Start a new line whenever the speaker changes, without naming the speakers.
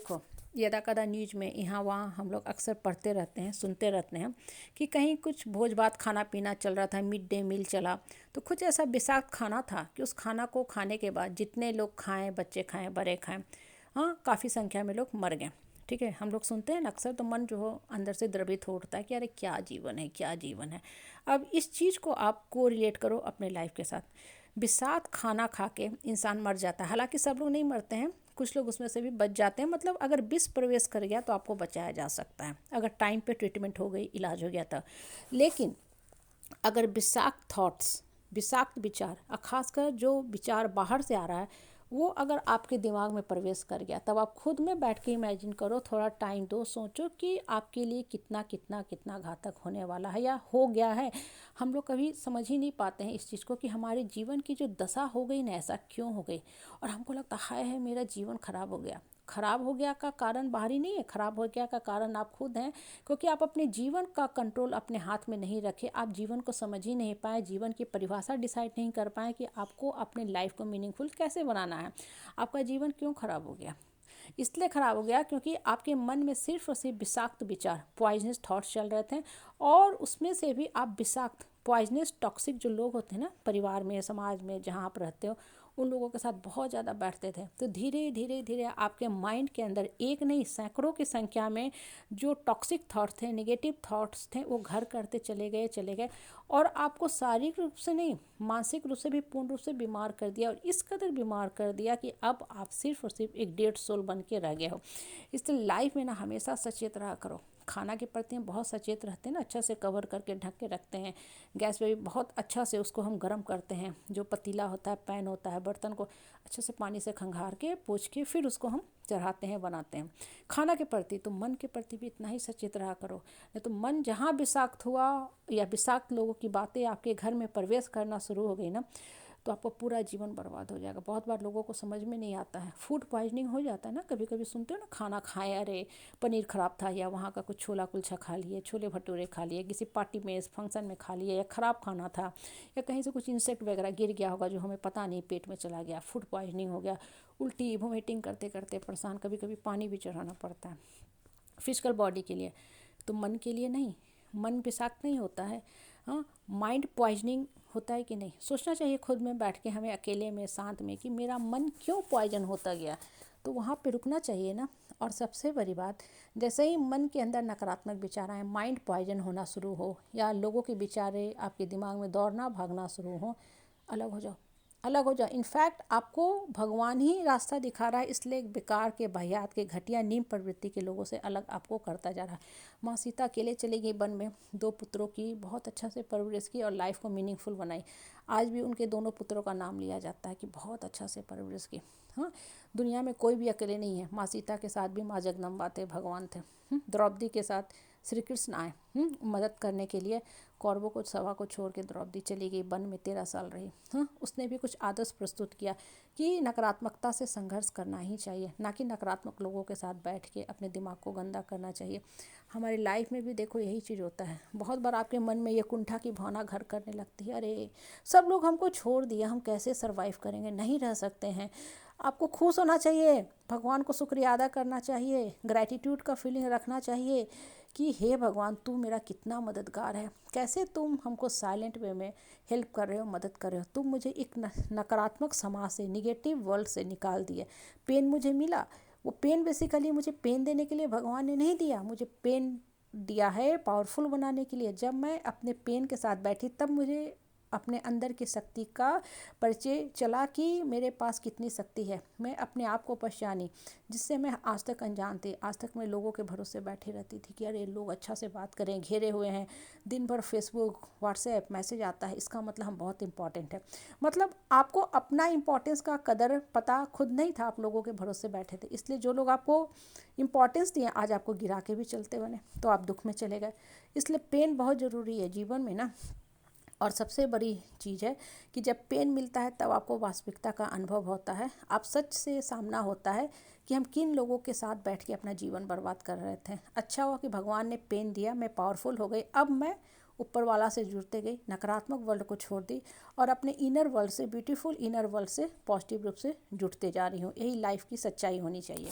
देखो, यदा कदा न्यूज में यहाँ वहाँ हम लोग अक्सर पढ़ते रहते हैं, सुनते रहते हैं कि कहीं कुछ भोज भात खाना पीना चल रहा था, मिड डे मील चला, तो कुछ ऐसा विषाक्त खाना था कि उस खाना को खाने के बाद जितने लोग खाएं, बच्चे खाएं, बड़े खाएं, हाँ काफ़ी संख्या में लोग मर गए। ठीक है, हम लोग सुनते हैं ना अक्सर, तो मन जो हो अंदर से द्रवित हो उठता है कि अरे क्या जीवन है, क्या जीवन है। अब इस चीज़ को आप को रिलेट करो अपने लाइफ के साथ। विषाक्त खाना खा के इंसान मर जाता है, हालांकि सब लोग नहीं मरते हैं, कुछ लोग उसमें से भी बच जाते हैं। मतलब अगर विष प्रवेश कर गया तो आपको बचाया जा सकता है, अगर टाइम पे ट्रीटमेंट हो गई, इलाज हो गया था। लेकिन अगर विषाक्त थॉट्स, विषाक्त विचार, और खासकर जो विचार बाहर से आ रहा है, वो अगर आपके दिमाग में प्रवेश कर गया, तब आप खुद में बैठ के इमेजिन करो, थोड़ा टाइम दो, सोचो कि आपके लिए कितना कितना कितना घातक होने वाला है या हो गया है। हम लोग कभी समझ ही नहीं पाते हैं इस चीज़ को कि हमारे जीवन की जो दशा हो गई ना, ऐसा क्यों हो गई। और हमको लगता है मेरा जीवन खराब हो गया। खराब हो गया का कारण बाहरी नहीं है, खराब हो गया का कारण आप खुद हैं, क्योंकि आप अपने जीवन का कंट्रोल अपने हाथ में नहीं रखे। आप जीवन को समझ ही नहीं पाए, जीवन की परिभाषा डिसाइड नहीं कर पाए कि आपको अपने लाइफ को मीनिंगफुल कैसे बनाना है। आपका जीवन क्यों खराब हो गया? इसलिए खराब हो गया क्योंकि आपके मन में सिर्फ और सिर्फ विषाक्त विचार, पॉइजनस थॉट्स चल रहे थे। और उसमें से भी आप विषाक्त, पॉइजनस, टॉक्सिक जो लोग होते हैं ना, परिवार में, समाज में जहाँ आप रहते हो, उन लोगों के साथ बहुत ज़्यादा बैठते थे। तो धीरे धीरे धीरे आपके माइंड के अंदर एक नहीं सैकड़ों की संख्या में जो टॉक्सिक थॉट्स थे, नेगेटिव थॉट्स थे, वो घर करते चले गए। और आपको शारीरिक रूप से नहीं, मानसिक रूप से भी पूर्ण रूप से बीमार कर दिया। और इस कदर बीमार कर दिया कि अब आप सिर्फ और सिर्फ एक डेड सोल बन के रह गए हो। इसलिए लाइफ में ना हमेशा सचेत रहा करो। खाना के प्रति हम बहुत सचेत रहते हैं ना, अच्छा से कवर करके ढक के रखते हैं। गैस पे भी बहुत अच्छा से उसको हम गर्म करते हैं। जो पतीला होता है, पैन होता है, बर्तन को अच्छे से पानी से खंगार के, पोंछ के, फिर उसको हम चढ़ाते हैं, बनाते हैं। खाना के प्रति तो मन के प्रति भी इतना ही सचेत रहा करो। नहीं तो मन जहाँ विषाक्त हुआ या विषाक्त लोगों की बातें आपके घर में प्रवेश करना शुरू हो गई ना, तो आपका पूरा जीवन बर्बाद हो जाएगा। बहुत बार लोगों को समझ में नहीं आता है, फूड पॉइजनिंग हो जाता है ना। कभी कभी सुनते हो ना, खाना खाए, अरे पनीर ख़राब था, या वहाँ का कुछ छोला कुलचा खा लिए, छोले भटूरे खा लिए, किसी पार्टी में, फंक्शन में खा लिए, या ख़राब खाना था, या कहीं से कुछ इंसेक्ट वगैरह गिर गया होगा जो हमें पता नहीं, पेट में चला गया, फूड पॉइजनिंग हो गया। उल्टी वोमिटिंग करते करते परेशान, कभी कभी पानी भी चढ़ाना पड़ता है फिजिकल बॉडी के लिए, तो मन के लिए नहीं। मन विषाक्त नहीं होता है, हाँ माइंड पॉइजनिंग होता है कि नहीं। सोचना चाहिए खुद में बैठ के, हमें अकेले में, शांत में, कि मेरा मन क्यों पॉइजन होता गया, तो वहाँ पे रुकना चाहिए ना। और सबसे बड़ी बात, जैसे ही मन के अंदर नकारात्मक विचार आए, माइंड पॉइजन होना शुरू हो, या लोगों के विचारे आपके दिमाग में दौड़ना भागना शुरू हो, अलग हो जाओ, अलग हो जाओ। इनफैक्ट आपको भगवान ही रास्ता दिखा रहा है, इसलिए बेकार के, वाहियात के, घटिया नीम प्रवृत्ति के लोगों से अलग आपको करता जा रहा है। माँ सीता अकेले चली गई वन में, 2 पुत्रों की बहुत अच्छा से परवरिश की और लाइफ को मीनिंगफुल बनाई। आज भी उनके दोनों पुत्रों का नाम लिया जाता है कि बहुत अच्छा से परवरिश की। हाँ, दुनिया में कोई भी अकेले नहीं है। माँ सीता के साथ भी माँ जगदम्बा थे, भगवान थे। द्रौपदी के साथ श्री कृष्ण आए मदद करने के लिए। कौरवों को, सभा को छोड़ के द्रौपदी चली गई, वन में 13 साल रही। हाँ, उसने भी कुछ आदर्श प्रस्तुत किया कि नकारात्मकता से संघर्ष करना ही चाहिए, ना कि नकारात्मक लोगों के साथ बैठ के अपने दिमाग को गंदा करना चाहिए। हमारी लाइफ में भी देखो यही चीज़ होता है। बहुत बार आपके मन में ये कुंठा की भावना घर करने लगती है, अरे सब लोग हमको छोड़ दिया, हम कैसे सरवाइव करेंगे, नहीं रह सकते हैं। आपको खुश होना चाहिए, भगवान को शुक्रिया अदा करना चाहिए, ग्रैटिट्यूड का फीलिंग रखना चाहिए कि हे भगवान, तू मेरा कितना मददगार है, कैसे तुम हमको साइलेंट वे में हेल्प कर रहे हो, मदद कर रहे हो। तुम मुझे एक नकारात्मक समाज से, निगेटिव वर्ल्ड से निकाल दिए। पेन मुझे मिला, वो पेन बेसिकली मुझे पेन देने के लिए भगवान ने नहीं दिया, मुझे पेन दिया है पावरफुल बनाने के लिए। जब मैं अपने पेन के साथ बैठी, तब मुझे अपने अंदर की शक्ति का परिचय चला कि मेरे पास कितनी शक्ति है। मैं अपने आप को पहचानी, जिससे मैं आज तक अनजान थी। आज तक मैं लोगों के भरोसे बैठी रहती थी कि अरे लोग अच्छा से बात करें, घेरे हुए हैं, दिन भर फेसबुक, व्हाट्सएप मैसेज आता है, इसका मतलब हम बहुत इंपॉर्टेंट है। मतलब आपको अपना इंपॉर्टेंस का कदर पता खुद नहीं था, आप लोगों के भरोसे बैठे थे। इसलिए जो लोग आपको इंपॉर्टेंस दिए, आज आपको गिरा के भी चलते बने, तो आप दुख में चले गए। इसलिए पेन बहुत ज़रूरी है जीवन में ना। और सबसे बड़ी चीज़ है कि जब पेन मिलता है, तब आपको वास्तविकता का अनुभव होता है। आप सच से सामना होता है कि हम किन लोगों के साथ बैठ के अपना जीवन बर्बाद कर रहे थे। अच्छा हुआ कि भगवान ने पेन दिया, मैं पावरफुल हो गई। अब मैं ऊपर वाला से जुड़ते गई, नकारात्मक वर्ल्ड को छोड़ दी, और अपने इनर वर्ल्ड से, ब्यूटीफुल इनर वर्ल्ड से पॉजिटिव रूप से जुड़ते जा रही हूँ। यही लाइफ की सच्चाई होनी चाहिए।